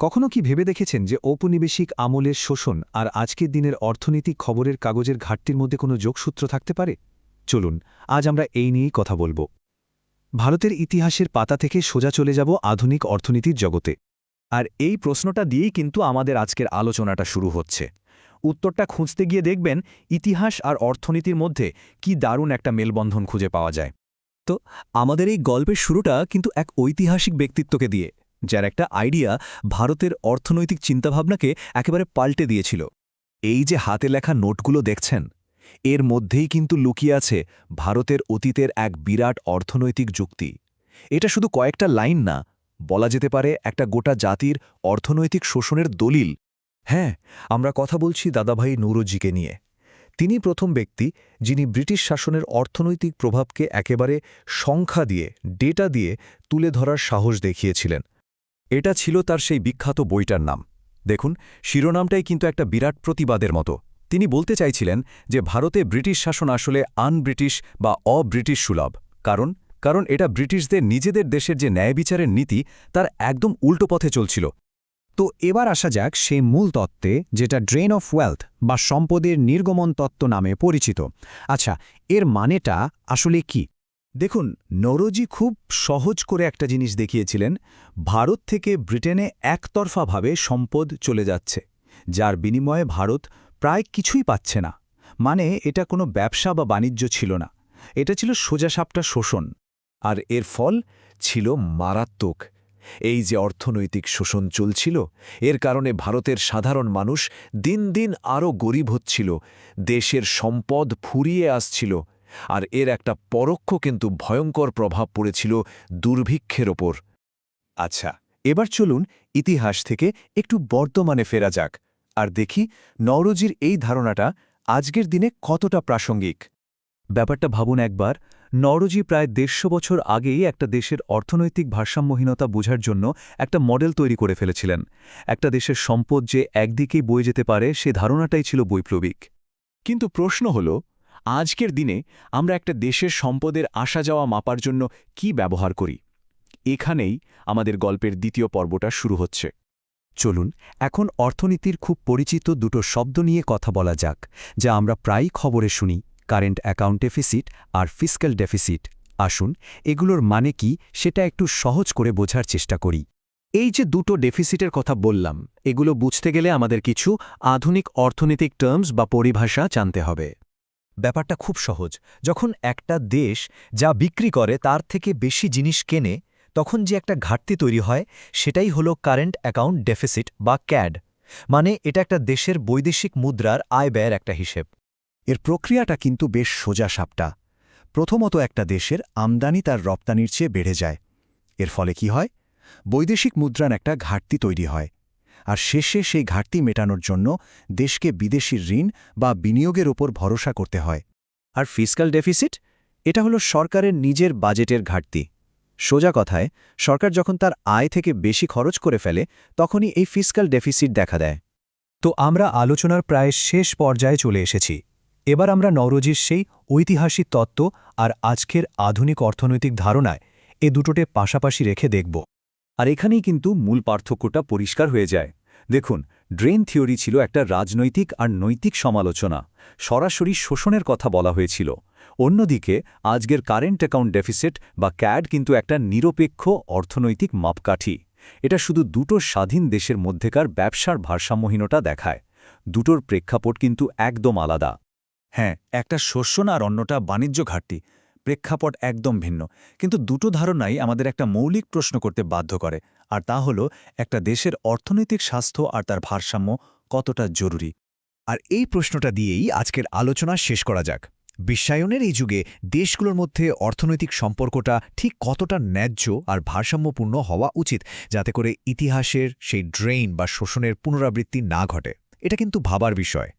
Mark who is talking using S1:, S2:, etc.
S1: কখনো কি ভেবে দেখেছেন যে ঔপনিবেশিক আমলের শোষণ আর আজকের দিনের অর্থনৈতিক খবরের কাগজের ঘাটতির মধ্যে কোনো যোগসূত্র থাকতে পারে? চলুন আজ আমরা এই নিয়েই কথা বলবো। ভারতের ইতিহাসের পাতা থেকে সোজা চলে যাব আধুনিক অর্থনীতির জগতে।
S2: আর এই প্রশ্নটা দিয়েই কিন্তু আমাদের আজকের আলোচনাটা শুরু হচ্ছে। উত্তরটা খুঁজতে গিয়ে দেখবেন ইতিহাস আর অর্থনীতির মধ্যে কি দারুণ একটা মেলবন্ধন খুঁজে পাওয়া যায়। তো আমাদের এই গল্পের শুরুটা কিন্তু এক ঐতিহাসিক ব্যক্তিত্বকে দিয়ে, যার একটা আইডিয়া ভারতের অর্থনৈতিক চিন্তাভাবনাকে একেবারে পাল্টে দিয়েছিল। এই যে হাতে লেখা নোটগুলো দেখছেন, এর মধ্যেই কিন্তু লুকিয়ে আছে ভারতের অতীতের এক বিরাট অর্থনৈতিক যুক্তি। এটা শুধু কয়েকটা লাইন না, বলা যেতে পারে একটা গোটা জাতির অর্থনৈতিক শোষণের দলিল। হ্যাঁ, আমরা কথা বলছি দাদাভাই নৌরোজিকে নিয়ে। তিনি প্রথম ব্যক্তি যিনি ব্রিটিশ শাসনের অর্থনৈতিক প্রভাবকে একেবারে সংখ্যা দিয়ে, ডেটা দিয়ে তুলে ধরার সাহস দেখিয়েছিলেন। এটা ছিল তার সেই বিখ্যাত বইটার নাম। দেখুন, শিরোনামটাই কিন্তু একটা বিরাট প্রতিবাদের মতো। তিনি বলতে চাইছিলেন যে ভারতে ব্রিটিশ শাসন আসলে আনব্রিটিশ বা অব্রিটিশ সুলভ। কারণ এটা ব্রিটিশদের নিজেদের দেশের যে ন্যায়বিচারের নীতি, তার একদম উল্টো পথে চলছিল।
S1: তো এবার আসা যাক সেই মূল তত্ত্বে, যেটা ড্রেন অফ ওয়েলথ বা সম্পদের নির্গমন তত্ত্ব নামে পরিচিত। আচ্ছা, এর মানেটা আসলে কি?
S2: দেখুন, নৌরোজি খুব সহজ করে একটা জিনিস দেখিয়েছিলেন। ভারত থেকে ব্রিটেনে একতরফাভাবে সম্পদ চলে যাচ্ছে, যার বিনিময়ে ভারত প্রায় কিছুই পাচ্ছে না। মানে এটা কোনো ব্যবসা বা বাণিজ্য ছিল না, এটা ছিল সোজাসাপটা শোষণ। আর এর ফল ছিল মারাত্মক। এই যে অর্থনৈতিক শোষণ চলছিল, এর কারণে ভারতের সাধারণ মানুষ দিন দিন আরও গরিব হচ্ছিল, দেশের সম্পদ ফুরিয়ে আসছিল। আর এর একটা পরোক্ষ কিন্তু ভয়ঙ্কর প্রভাব পড়েছিল দুর্ভিক্ষের ওপর। আচ্ছা, এবার চলুন ইতিহাস থেকে একটু বর্তমানে ফেরা যাক আর দেখি নওরোজির এই ধারণাটা আজকের দিনে কতটা প্রাসঙ্গিক। ব্যাপারটা ভাবুন একবার, নওরোজি প্রায় ১৫০ বছর আগেই একটা দেশের অর্থনৈতিক ভারসাম্যহীনতা বোঝার জন্য একটা মডেল তৈরি করে ফেলেছিলেন। একটা দেশের সম্পদ যে একদিকেই বয়ে যেতে পারে, সে ধারণাটাই ছিল বৈপ্লবিক। কিন্তু প্রশ্ন হল, আজকের দিনে আমরা একটা দেশের সম্পদের আসা যাওয়া মাপার জন্য কি ব্যবহার করি? এখানেই আমাদের গল্পের দ্বিতীয় পর্বটা শুরু হচ্ছে।
S1: চলুন এখন অর্থনীতির খুব পরিচিত দুটো শব্দ নিয়ে কথা বলা যাক, যা আমরা প্রায়ই খবরে শুনি: কারেন্ট অ্যাকাউন্ট ডেফিসিট আর ফিস্ক্যাল ডেফিসিট। আসুন এগুলোর মানে কি সেটা একটু সহজ করে বোঝার চেষ্টা করি। এই যে দুটো ডেফিসিটের কথা বললাম, এগুলো বুঝতে গেলে আমাদের কিছু আধুনিক অর্থনৈতিক টার্মস বা পরিভাষা জানতে হবে।
S2: ব্যাপারটা খুব সহজ। যখন একটা দেশ যা বিক্রি করে তার থেকে বেশি জিনিস কেনে, তখন যে একটা ঘাটতি তৈরি হয়, সেটাই হলো কারেন্ট অ্যাকাউন্ট ডেফিসিট বা ক্যাড। মানে এটা একটা দেশের বৈদেশিক মুদ্রার আয় ব্যয়ের একটা হিসেব। এর প্রক্রিয়াটা কিন্তু বেশ সোজাসাপটা। প্রথমত একটা দেশের আমদানি তার রপ্তানির চেয়ে বেড়ে যায়। এর ফলে কি হয়? বৈদেশিক মুদ্রার একটা ঘাটতি তৈরি হয়। আর শেষে সেই ঘাটতি মেটানোর জন্য দেশকে বিদেশি ঋণ বা বিনিয়োগের ওপর ভরসা করতে হয়। আর ফিস্ক্যাল ডেফিসিট, এটা হলো সরকারের নিজের বাজেটের ঘাটতি। সোজা কথায়, সরকার যখন তার আয় থেকে বেশি খরচ করে ফেলে, তখনই এই ফিস্ক্যাল ডেফিসিট দেখা দেয়।
S1: তো আমরা আলোচনার প্রায় শেষ পর্যায়ে চলে এসেছি। এবার আমরা নওরোজির সেই ঐতিহাসিক তত্ত্ব আর আজকের আধুনিক অর্থনৈতিক ধারণায় এ দুটোকে পাশাপাশি রেখে দেখব।
S2: আর এখানেই কিন্তু মূল পার্থক্যটা পরিষ্কার হয়ে যায়। দেখুন, ড্রেন থিওরি ছিল একটা রাজনৈতিক আর নৈতিক সমালোচনা, সরাসরি শোষণের কথা বলা হয়েছিল। অন্যদিকে আজকের কারেন্ট অ্যাকাউন্ট ডেফিসিট বা ক্যাড কিন্তু একটা নিরপেক্ষ অর্থনৈতিক মাপকাঠি। এটা শুধু দুটো স্বাধীন দেশের মধ্যেকার ব্যবসার ভারসাম্যহীনতা দেখায়। দুটোর প্রেক্ষাপট কিন্তু একদম আলাদা। হ্যাঁ, একটা শোষণ আর অন্যটা বাণিজ্য ঘাটতি, প্রেক্ষাপট একদম ভিন্ন। কিন্তু দুটো ধারণাই আমাদের একটা মৌলিক প্রশ্ন করতে বাধ্য করে, আর তা হলো একটা দেশের অর্থনৈতিক স্বাস্থ্য আর তার ভারসাম্য কতটা জরুরি। আর এই প্রশ্নটা দিয়েই আজকের আলোচনা শেষ করা যাক। বিশ্বায়নের এই যুগে দেশগুলোর মধ্যে অর্থনৈতিক সম্পর্কটা ঠিক কতটা ন্যায্য আর ভারসাম্যপূর্ণ হওয়া উচিত, যাতে করে ইতিহাসের সেই ড্রেন বা শোষণের পুনরাবৃত্তি না ঘটে, এটা কিন্তু ভাবার বিষয়।